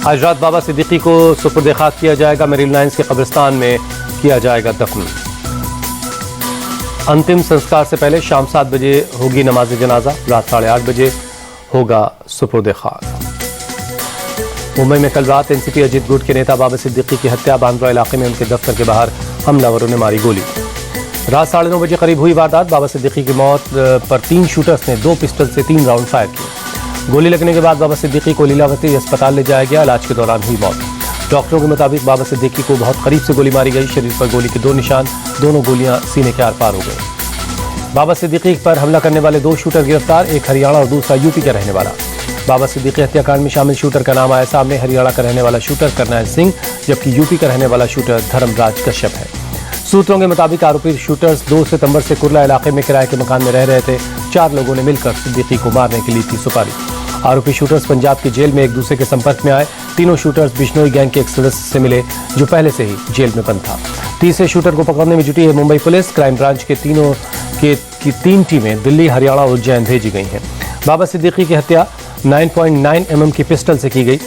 आज रात बाबा सिद्दीकी को सुपुर्द खाक किया जाएगा। मेरीन लाइन्स के कब्रिस्तान में किया जाएगा दफन। अंतिम संस्कार से पहले शाम 7 बजे होगी नमाज जनाजा। रात 8:30 बजे होगा सुपुर्द खाक। मुंबई में कल रात एनसीपी अजीत गुट के नेता बाबा सिद्दीकी की हत्या। बांद्रा इलाके में उनके दफ्तर के बाहर हमलावरों ने मारी गोली। रात 9:30 बजे करीब हुई वारदात। बाबा सिद्दीकी की मौत पर 3 शूटर्स ने 2 पिस्टल से 3 राउंड फायर किए। गोली लगने के बाद बाबा सिद्दीकी को लीलावती अस्पताल ले जाया गया। इलाज के दौरान हुई मौत। डॉक्टरों के मुताबिक बाबा सिद्दीकी को बहुत करीब से गोली मारी गई। शरीर पर गोली के 2 निशान, दोनों गोलियां सीने के आर पार हो गई। बाबा सिद्दीकी पर हमला करने वाले 2 शूटर गिरफ्तार। एक हरियाणा और दूसरा यूपी का रहने वाला। बाबा सिद्दीकी हत्याकांड में शामिल शूटर का नाम आया सामने। हरियाणा का रहने वाला शूटर करनैल सिंह, जबकि यूपी का रहने वाला शूटर धर्मराज कश्यप है। सूत्रों के मुताबिक आरोपी शूटर्स 2 सितंबर से कुर्ला इलाके में किराए के मकान में रह रहे थे। 4 लोगों ने मिलकर सिद्दीकी को मारने के लिए थी सुपारी। आरोपी शूटर्स पंजाब की जेल में एक दूसरे के संपर्क में आए। तीनों शूटर्स बिश्नोई गैंग के एक सदस्य से मिले जो पहले से ही जेल में बंद था। तीसरे शूटर को पकड़ने में जुटी है मुंबई पुलिस। क्राइम ब्रांच के 3 टीमें दिल्ली, हरियाणा और उज्जैन भेजी गई हैं। बाबा सिद्दीकी की हत्या 9.9 mm की पिस्टल से की गई।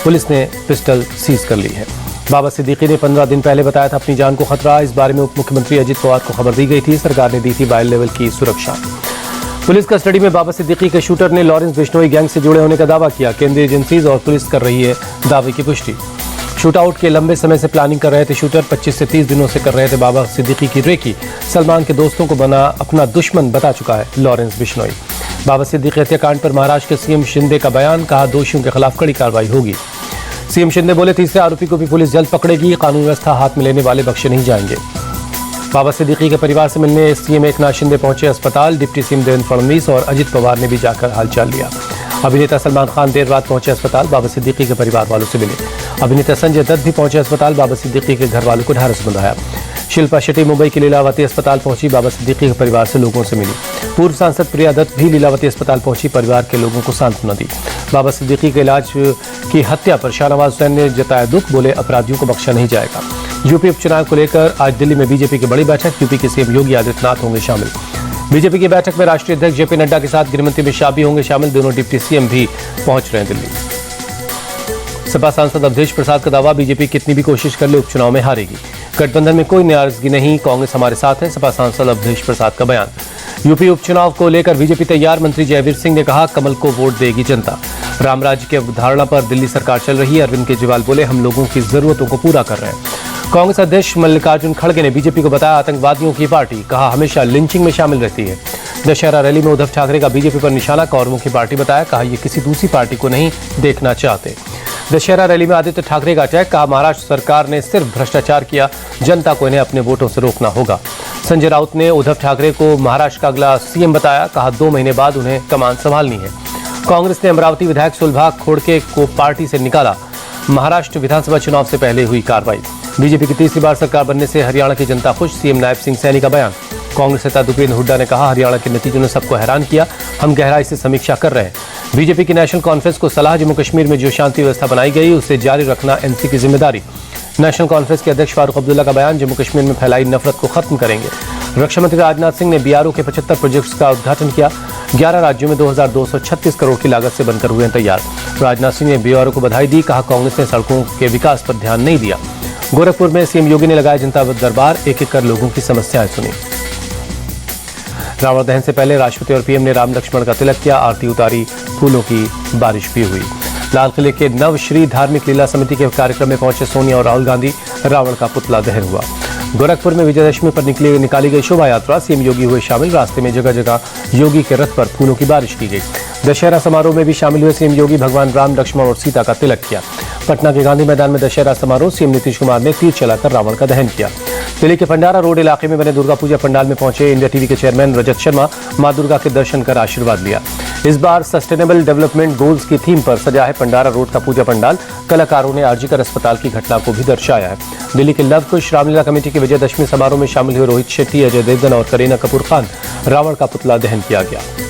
पुलिस ने पिस्टल सीज कर ली है। बाबा सिद्दीकी ने 15 दिन पहले बताया था अपनी जान को खतरा। इस बारे में उप मुख्यमंत्री अजित पवार को खबर दी गई थी। सरकार ने दी थी वाइल्ड लेवल की सुरक्षा। पुलिस कस्टडी में बाबा सिद्दीकी के शूटर ने लॉरेंस बिश्नोई गैंग से जुड़े होने का दावा किया। केंद्रीय एजेंसीज और पुलिस कर रही है दावे की पुष्टि। शूट आउट के लंबे समय से प्लानिंग कर रहे थे शूटर। 25 से 30 दिनों से कर रहे थे बाबा सिद्दीकी की रेकी। सलमान के दोस्तों को बना अपना दुश्मन बता चुका है लॉरेंस बिश्नोई। बाबा सिद्दीकी हत्याकांड पर महाराष्ट्र के सीएम शिंदे का बयान। कहा दोषियों के खिलाफ कड़ी कार्रवाई होगी। सीएम शिंदे बोले तीसरे आरोपी को भी पुलिस जल्द पकड़ेगी। कानून व्यवस्था हाथ में लेने वाले बख्शे नहीं जाएंगे। बाबा सिद्दीकी के परिवार से मिलने सीएम एकनाथ शिंदे पहुंचे अस्पताल। डिप्टी सीएम देवेंद्र फडणवीस और अजित पवार ने भी जाकर हालचाल लिया। अभिनेता सलमान खान देर रात पहुंचे अस्पताल। बाबा सिद्दीकी के परिवार वालों से मिले। अभिनेता संजय दत्त भी पहुंचे अस्पताल। बाबा सिद्दीकी के घर वालों को ढारस बंधाया। शिल्पा शेट्टी मुंबई की लीलावती अस्पताल पहुंची। बाबा सिद्दीकी के परिवार से लोगों से मिली। पूर्व सांसद प्रिया दत्त भी लीलावती अस्पताल पहुंची। परिवार के लोगों को सांत्वना दी। बाबा सिद्दीकी के इलाज की हत्या पर शाहनवाज हुसैन ने जताया दुख। बोले अपराधियों को बख्शा नहीं जाएगा। यूपी उपचुनाव को लेकर आज दिल्ली में बीजेपी की बड़ी बैठक। यूपी के सीएम योगी आदित्यनाथ होंगे शामिल। बीजेपी की बैठक में राष्ट्रीय अध्यक्ष जेपी नड्डा के साथ गृहमंत्री अमित शाह भी होंगे शामिल। दोनों डिप्टी सीएम भी पहुंच रहे हैं दिल्ली। सपा सांसद अवधेश प्रसाद का दावा, बीजेपी कितनी भी कोशिश कर ले उपचुनाव में हारेगी। गठबंधन में कोई नाराजगी नहीं, कांग्रेस हमारे साथ है। सपा सांसद अवधेश प्रसाद का बयान। यूपी उपचुनाव को लेकर बीजेपी तैयार। मंत्री जयवीर सिंह ने कहा कमल को वोट देगी जनता। राम राज्य की अवधारणा पर दिल्ली सरकार चल रही है। अरविंद केजरीवाल बोले हम लोगों की जरूरतों को पूरा कर रहे हैं। कांग्रेस अध्यक्ष मल्लिकार्जुन खड़गे ने बीजेपी को बताया आतंकवादियों की पार्टी। कहा हमेशा लिंचिंग में शामिल रहती है। दशहरा रैली में उद्धव ठाकरे का बीजेपी पर निशाना। कौरवों की पार्टी बताया। कहा ये किसी दूसरी पार्टी को नहीं देखना चाहते। दशहरा रैली में आदित्य ठाकरे का अटैक। कहा महाराष्ट्र सरकार ने सिर्फ भ्रष्टाचार किया, जनता को इन्हें अपने वोटों से रोकना होगा। संजय राउत ने उद्धव ठाकरे को महाराष्ट्र का अगला सीएम बताया। कहा 2 महीने बाद उन्हें कमान संभालनी है। कांग्रेस ने अमरावती विधायक सुलभा खोड़के को पार्टी से निकाला। महाराष्ट्र विधानसभा चुनाव से पहले हुई कार्रवाई। बीजेपी की तीसरी बार सरकार बनने से हरियाणा की जनता खुश। सीएम नायब सिंह सैनी का बयान। कांग्रेस नेता दीपेंद्र हुड्डा ने कहा हरियाणा के नतीजों ने सबको हैरान किया, हम गहराई से समीक्षा कर रहे हैं। बीजेपी की नेशनल कॉन्फ्रेंस को सलाह, जम्मू कश्मीर में जो शांति व्यवस्था बनाई गई उसे जारी रखना एनसी की जिम्मेदारी। नेशनल कॉन्फ्रेंस के अध्यक्ष फारूक अब्दुल्ला का बयान, जम्मू कश्मीर में फैलाई नफरत को खत्म करेंगे। रक्षा मंत्री राजनाथ सिंह ने बीआरओ के 75 प्रोजेक्ट्स का उद्घाटन किया। 11 राज्यों में 2236 करोड़ की लागत से बनकर हुए हैं तैयार। राजनाथ सिंह ने बीआरओ को बधाई दी। कहा कांग्रेस ने सड़कों के विकास पर ध्यान नहीं दिया। गोरखपुर में सीएम योगी ने लगाया जनता दरबार। एक एक कर लोगों की समस्याएं सुनी। रावण दहन से पहले राष्ट्रपति और पीएम ने राम लक्ष्मण का तिलक किया। आरती उतारी, फूलों की बारिश भी हुई। लाल किले के नवश्री धार्मिक लीला समिति के कार्यक्रम में पहुंचे सोनिया और राहुल गांधी। रावण का पुतला दहन हुआ। गोरखपुर में विजयदशमी पर निकाली गई शोभा यात्रा। सीएम योगी हुए शामिल। रास्ते में जगह जगह योगी के रथ पर फूलों की बारिश की गई। दशहरा समारोह में भी शामिल हुए सीएम योगी। भगवान राम, लक्ष्मण और सीता का तिलक किया। पटना के गांधी मैदान में दशहरा समारोह। सीएम नीतीश कुमार ने तीर चलाकर रावण का दहन किया। दिल्ली के भंडारा रोड इलाके में बने दुर्गा पूजा पंडाल में पहुंचे इंडिया टीवी के चेयरमैन रजत शर्मा। मां दुर्गा के दर्शन कर आशीर्वाद लिया। इस बार सस्टेनेबल डेवलपमेंट गोल्स की थीम पर सजा है भंडारा रोड का पूजा पंडाल। कलाकारों ने आरजीकर अस्पताल की घटना को भी दर्शाया है। दिल्ली के लव कुश रामलीला कमेटी के विजयदशमी समारोह में शामिल हुए रोहित शेट्टी, अजय देवगन और करीना कपूर खान। रावण का पुतला दहन किया गया।